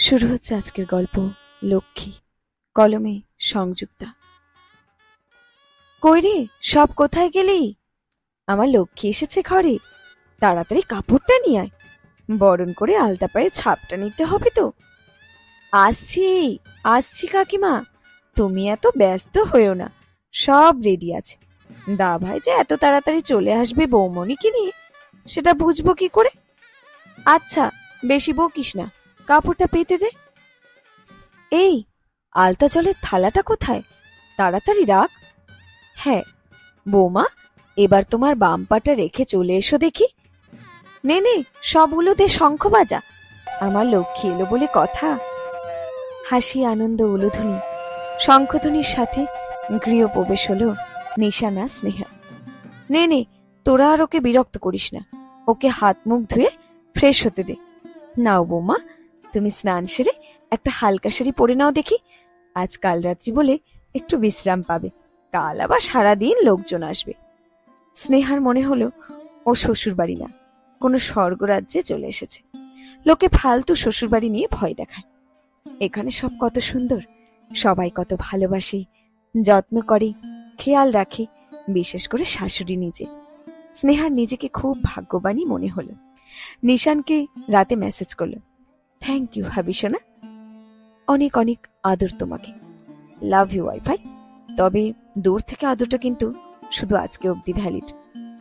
শুরু হচ্ছে আজকের গল্প লক্ষ্মী। কলমে সংযুক্তা। কই রে, সব কোথায় গেলি? আমার লক্ষ্মী এসেছে ঘরে, তাড়াতাড়ি কাপড়টা নিয়ে আয়, বরণ করে আলতা পায়ে ছাপটা নিতে হবে তো। আসছি আসছি কাকিমা, তুমি এত ব্যস্ত হয়েও না, সব রেডি আছে। দা ভাই যে এত তাড়াতাড়ি চলে আসবে বৌমনিকে নিয়ে, সেটা বুঝবো কি করে? আচ্ছা, বেশি বকিস না, কাপড়টা পেতে দে। এই, আলতা জলের থালাটা কোথায়? তাড়াতাড়ি রাখ। হ্যাঁ বৌমা, এবার তোমার বাম পাটা রেখে চলে এসো দেখি। নে নে, সবগুলো দে, শঙ্খ বাজা, আমার লক্ষ্মী এলো বলে কথা। হাসি, আনন্দ, উলুধ্বনি, শঙ্খধ্বনির সাথে গৃহপ্রবেশ হলো নিশানা স্নেহা। নে নে, তোরা আর ওকে বিরক্ত করিস না, ওকে হাত মুখ ধুয়ে ফ্রেশ হতে দে। নাও বৌমা, তুমি স্নান সেরে একটা হালকা শাড়ি পরে নাও দেখি, আজ কাল রাত্রি বলে একটু বিশ্রাম পাবে, কাল আবার সারাদিন লোকজন আসবে। স্নেহার মনে হলো ও শ্বশুর বাড়ি না, কোনো স্বর্গরাজ্যে চলে এসেছে। লোকে ফালতু শ্বশুর বাড়ি নিয়ে ভয় দেখায়, এখানে সব কত সুন্দর, সবাই কত ভালোবাসে, যত্ন করে, খেয়াল রাখে, বিশেষ করে শাশুড়ি নিজে। স্নেহার নিজেকে খুব ভাগ্যবানই মনে হলো। নিশানকে রাতে মেসেজ করলো, থ্যাংক ইউ হাবি সোনা, অনেক অনেক আদর তোমাকে, লাভ ইউ ওয়াইফাই। তবে দূর থেকে আদরটা কিন্তু শুধু আজকে অবধি ভ্যালিড,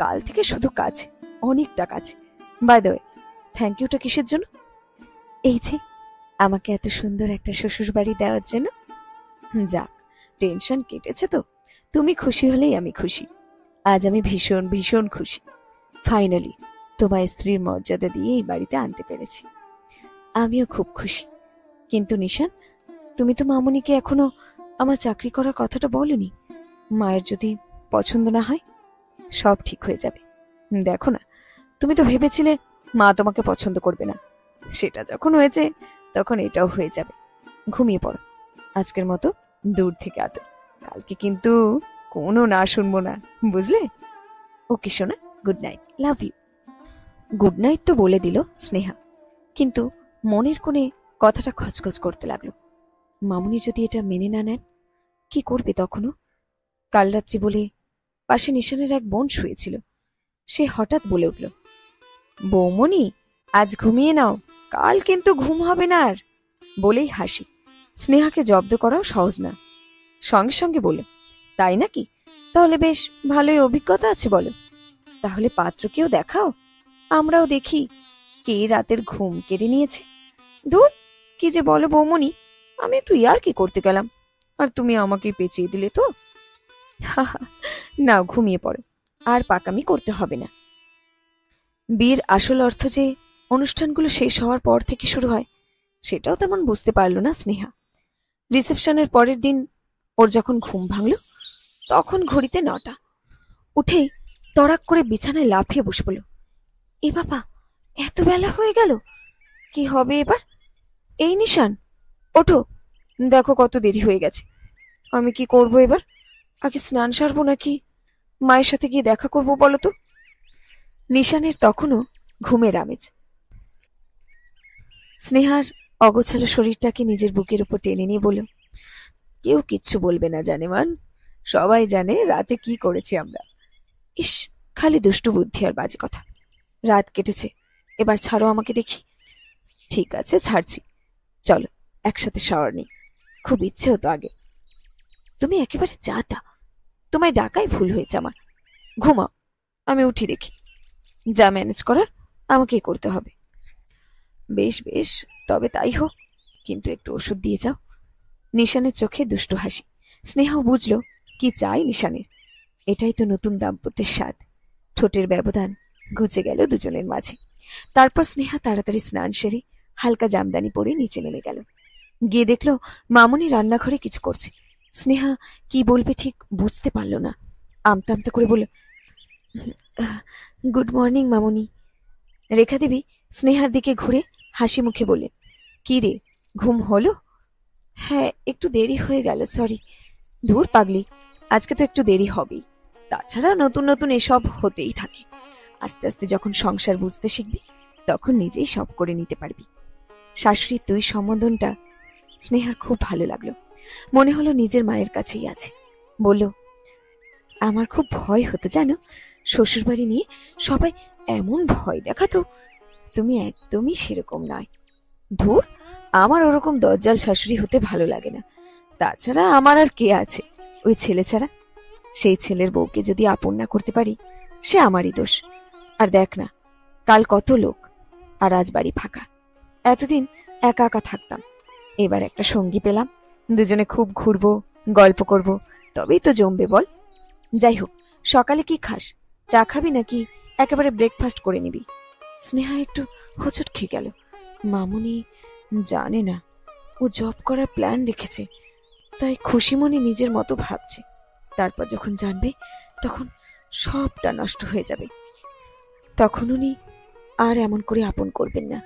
কাল থেকে শুধু কাজ, অনেকটা কাজ। বাই দ্য ওয়ে, থ্যাংক ইউটা কিসের জন্য? এই যে আমাকে এত সুন্দর একটা শ্বশুর বাড়ি দেওয়ার জন্য। যাক, টেনশন কেটেছে তো, তুমি খুশি হলেই আমি খুশি। আজ আমি ভীষণ ভীষণ খুশি, ফাইনালি তোমার স্ত্রীর মর্যাদা দিয়ে এই বাড়িতে আনতে পেরেছি। আমিও খুব খুশি। কিন্তু নিশান, তুমি তো মামুনিকে এখনো আমার চাকরি করার কথাটা বলনি। মায়ের যদি পছন্দ না হয়? সব ঠিক হয়ে যাবে। দেখো না, তুমি তো ভেবেছিলে মা তোমাকে পছন্দ করবে না, সেটা যখন হয়েছে তখন এটাও হয়ে যাবে। ঘুমিয়ে পড়ো, আজকের মতো দূর থেকে আদর, কালকে কিন্তু কোনো না শুনবো না, বুঝলে? ওকে সোনা, good night, love you. Good night তো বলে দিল স্নেহা, কিন্তু মনের কোণে কথাটা খচখচ করতে লাগলো। মামুনি যদি এটা মেনে না নেন, কি করবে তখনও? কাল রাত্রি বলে পাশে নিশানের এক বোন শুয়েছিল, সে হঠাৎ বলে উঠল, বৌমনি আজ ঘুমিয়ে নাও, কাল কিন্তু ঘুম হবে না আর। বলেই হাসি। স্নেহাকে জব্দ করাও সহজ না, সঙ্গে সঙ্গে বলল, তাই নাকি? তাহলে বেশ ভালোই অভিজ্ঞতা আছে বলো। তাহলে পাত্রকেও দেখাও, আমরাও দেখি কে রাতের ঘুম কেড়ে নিয়েছে। ধুর, কি যে বলো বৌমনি, আমি একটু ইয়ার্কি করতে গেলাম, আর তুমি আমাকেই পেঁচিয়ে দিলে তো। নাও ঘুমিয়ে পড়ো, আর পাকামি করতে হবে না। বিয়ের আসল অর্থ যে অনুষ্ঠানগুলো শেষ হওয়ার পর থেকে শুরু হয়, সেটাও তেমন বুঝতে পারল না স্নেহা। রিসেপশনের পরের দিন ওর যখন ঘুম ভাঙল, তখন ঘড়িতে 9টা। উঠেই তড়াক করে বিছানায় লাফিয়ে বসে পড়ল। এ বাবা, এত বেলা হয়ে গেল, কি হবে এবার? এই নিশান, ওঠো, দেখো কত দেরি হয়ে গেছে। আমি কি করব এবার? আগে স্নান সারবো নাকি মায়ের সাথে গিয়ে দেখা করবো বলো তো? নিশানের তখনও ঘুমের আমেজ। স্নেহার অগোছালো শরীরটাকে নিজের বুকের উপর টেনে নিয়ে বলল, কেউ কিচ্ছু বলবে না জানেমান, সবাই জানে রাতে কি করেছি আমরা। ইস, খালি দুষ্টু বুদ্ধি আর বাজে কথা। রাত কেটেছে, এবার ছাড়ো আমাকে দেখি। ঠিক আছে, ছাড়ছি, চলো একসাথে শাওয়ার নিই। খুব ইচ্ছে হতো আগে। তুমি একেবারে যাতা, তোমায় ডাকাই ভুল হয়েছে আমার। ঘুমাও, আমি উঠি দেখি, যা ম্যানেজ করার আমাকেই করতে হবে। বেশ বেশ, তবে তাই হোক, কিন্তু একটু ওষুধ দিয়ে যাও। নিশানের চোখে দুষ্টু হাসি। স্নেহাও বুঝলো কি চাই নিশানের। এটাই তো নতুন দাম্পত্যের স্বাদ। ঠোঁটের ব্যবধান ঘুচে গেল দুজনের মাঝে। তারপর স্নেহা তাড়াতাড়ি স্নান সেরে হালকা জামদানি পরে নিচে নেমে গেল। গিয়ে দেখলো মামুনি রান্নাঘরে কিছু করছে। স্নেহা কি বলবে ঠিক বুঝতে পারল না, আমতা আমতা করে বলল, গুড মর্নিং মামুনি। রেখা দেবী স্নেহার দিকে ঘুরে হাসি মুখে বললেন, কি রে, ঘুম হলো? হ্যাঁ, একটু দেরি হয়ে গেল, সরি। ধুর পাগলি, আজকে তো একটু দেরি হবেই, তাছাড়া নতুন নতুন এসব হতেই থাকে। আস্তে আস্তে যখন সংসার বুঝতে শিখবি, তখন নিজেই সব করে নিতে পারবি। শাশুড়ির তুই সম্বোধনটা স্নেহার খুব ভালো লাগলো। মনে হলো নিজের মায়ের কাছেই আছে। বলল, আমার খুব ভয় হতো জানো, শ্বশুরবাড়ি নিয়ে সবাই এমন ভয় দেখাতো। তুমি একদমই সেরকম নয়। ধুর, আমার ওরকম দজ্জাল শাশুড়ি হতে ভালো লাগে না। তাছাড়া আমার আর কে আছে, ওই ছেলে ছাড়া। সেই ছেলের বউকে যদি আপন না করতে পারি, সে আমারই দোষ। আর দেখ না, কাল কত লোক, আর আজ বাড়ি ফাঁকা। এতদিন একা একা থাকতাম, এবার একটা সঙ্গী পেলাম, দুজনে খুব ঘুরবো, গল্প করব, তবেই তো জমবে বল। যাই হোক, সকালে কি খাস? চা খাবি নাকি একেবারে ব্রেকফাস্ট করে নিবি? স্নেহা একটু হোঁচট খেয়ে গেল। মামুনি জানে না ও জব করার প্ল্যান রেখেছে, তাই খুশি মনে নিজের মতো ভাবছে। তারপর যখন জানবে, তখন সবটা নষ্ট হয়ে যাবে। তখন উনি আর এমন করে আপন করবেন না।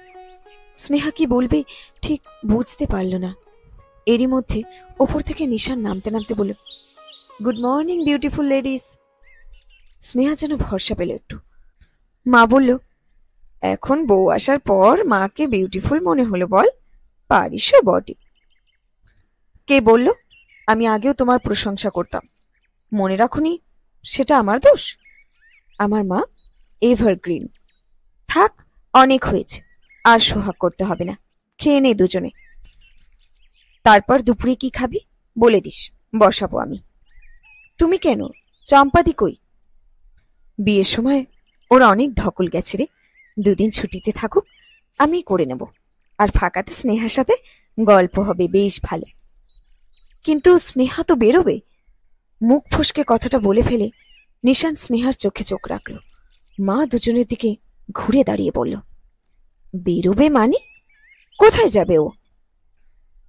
স্নেহা কি বলবে ঠিক বুঝতে পারল না। এরই মধ্যে ওপর থেকে নিশান নামতে নামতে বলল, good morning beautiful ladies. Sneha যেন ভরসা পেল একটু। মা বলল, এখন বউ আসার পর মাকে বিউটিফুল মনে হলো বল? পারিসও বটে। কে বলল? আমি আগেও তোমার প্রশংসা করতাম, মনে রাখুনি? সেটা আমার দোষ? আমার মা এভারগ্রিন। থাক, অনেক হয়েছে, আর সোহাগ করতে হবে না। খেয়ে নে দুজনে। তারপর দুপুরে কি খাবি বলে দিস, বসাবো আমি। তুমি কেন? চম্পাদি কই? বিয়ের সময় ওরা অনেক ধকল গেছে রে। দুদিন ছুটিতে থাকুক, আমি করে নেব। আর ফাঁকাতে স্নেহার সাথে গল্প হবে, বেশ ভালো। কিন্তু স্নেহা তো বেরোবে। মুখ ফসকে কথাটা বলে ফেলে নিশান স্নেহার চোখে চোখ রাখল। মা দুজনের দিকে ঘুরে দাঁড়িয়ে বলল, বেরোবে মানে? কোথায় যাবে ও?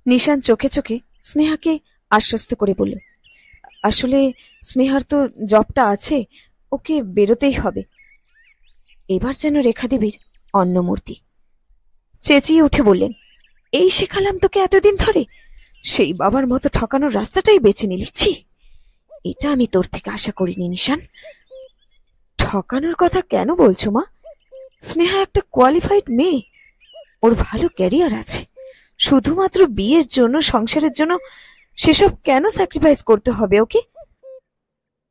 নিশান চোখে চোখে স্নেহাকে আশ্বস্ত করে বলল, আসলে স্নেহার তো জবটা আছে, ওকে বেরোতেই হবে। এবার যেন রেখা দেবীর অন্নমূর্তি চেঁচিয়ে উঠে বললেন, এই শেখালাম তোকে এতদিন ধরে, সেই বাবার মতো ঠকানোর রাস্তাটাই বেছে নিলিছি। এটা আমি তোর থেকে আশা করিনি নিশান। ঠকানোর কথা কেন বলছো মা? স্নেহা একটা কোয়ালিফাইড মেয়ে, ওর ভালো ক্যারিয়ার আছে। শুধুমাত্র বিয়ের জন্য, সংসারের জন্য সেসব কেন স্যাক্রিফাইস করতে হবে ওকে?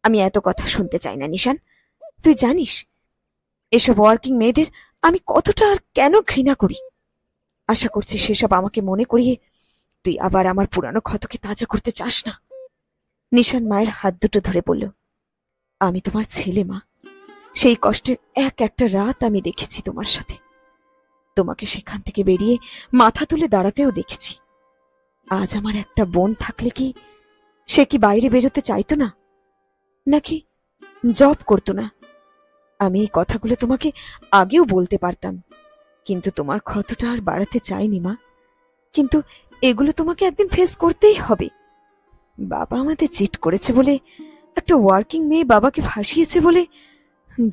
আমি এত কথা শুনতে চাই না নিশান। তুই জানিস এসব ওয়ার্কিং মেয়েদের আমি কতটা আর কেন ঘৃণা করি। আশা করছি সেসব আমাকে মনে করিয়ে তুই আবার আমার পুরানো ক্ষতকে তাজা করতে চাস না। নিশান মায়ের হাত দুটো ধরে বলল, আমি তোমার ছেলে মা। সেই কষ্টের এক একটা রাত আমি দেখেছি তোমার সাথে। তোমাকে সেখান থেকে বেরিয়ে মাথা তুলে দাঁড়াতেও দেখেছি। আজ আমার একটা বোন থাকলে কি সে কি বাইরে বেরোতে চাইতো না, নাকি জব করতো না? আমি এই কথাগুলো তোমাকে আগেও বলতে পারতাম, কিন্তু তোমার ক্ষতটা আর বাড়াতে চাইনি মা। কিন্তু এগুলো তোমাকে একদিন ফেস করতেই হবে। বাবা আমাদের চিট করেছে বলে, একটা ওয়ার্কিং মেয়ে বাবাকে ফাঁসিয়েছে বলে,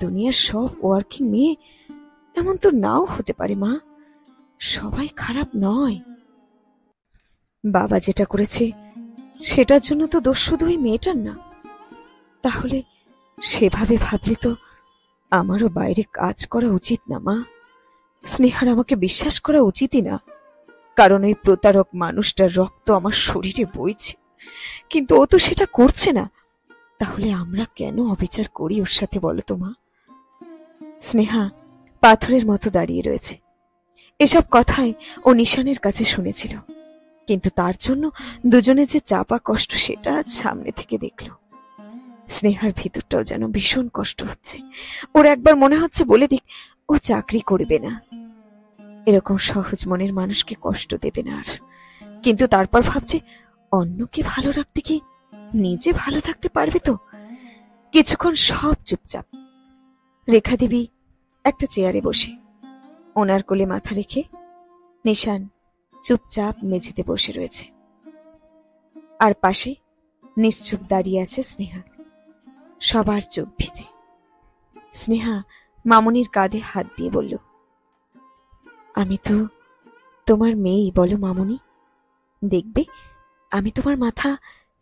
দুনিয়ার সব ওয়ার্কিং মেয়ে এমন তো নাও হতে পারে মা। সবাই খারাপ নয়। বাবা যেটা করেছে সেটার জন্য তো দোষ শুধু ওই মেয়েটার না। তাহলে সেভাবে ভাবলে তো আমারও বাইরে কাজ করা উচিত না মা। স্নেহার আমাকে বিশ্বাস করা উচিতই না, কারণ ওই প্রতারক মানুষটার রক্ত আমার শরীরে বইছে, কিন্তু ও তো সেটা করছে না। তাহলে আমরা কেন অবিচার করি ওর সাথে বলো তো মা? স্নেহা পাথরের মতো দাঁড়িয়ে রয়েছে। এসব কথাই ও নিশানের কাছে শুনেছিল, কিন্তু তার জন্য দুজনে যে চাপা কষ্ট সেটা আজ সামনে থেকে দেখল। স্নেহার ভিতরটাও যেন ভীষণ কষ্ট হচ্ছে। ওর একবার মনে হচ্ছে বলে দিক ও চাকরি করবে না, এরকম সহজ মনের মানুষকে কষ্ট দেবে না আর। কিন্তু তারপর ভাবছে, অন্যকে ভালো রাখতে কি নিজে ভালো থাকতে পারবে তো? কিছুক্ষণ সব চুপচাপ। রেখা দেবী একটা চেয়ারে বসে, ওনার কোলে মাথা রেখে নিশান চুপচাপ মেঝেতে বসে রয়েছে। আর পাশে নিশ্চুপ দাঁড়িয়ে আছে স্নেহা, সবার চোখ ভিজে। স্নেহা মামুনির কাঁধে হাত দিয়ে বলল, আমি তো তোমার মেয়েই বলো মামুনি। দেখবে আমি তোমার মাথা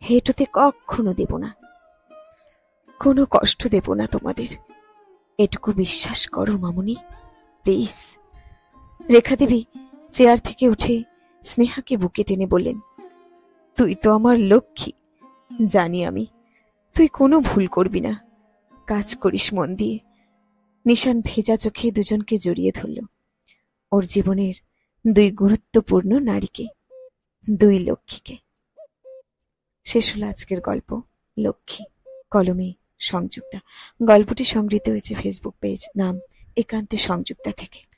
হেঁট হতে কখনো দেব না, কোনো কষ্ট দেব না তোমাদের। এটুকু বিশ্বাস করো মামুনি, প্লিজ। রেখা দেবী চেয়ার থেকে উঠে স্নেহাকে বুকে টেনে বললেন, তুই তো আমার লক্ষ্মী। জানি আমি তুই কোনো ভুল করবি না, কাজ করিস মন দিয়ে। নিশান ভেজা চোখে দুজনকে জড়িয়ে ধরল। ওর জীবনের দুই গুরুত্বপূর্ণ নারীকে, দুই লক্ষ্মীকে। শেষ হলো আজকের গল্প লক্ষ্মী। কলমে সংযুক্তা। গল্পটি সংগৃহীত হয়েছে ফেসবুক পেজ নাম একান্তে সংযুক্তা থেকে।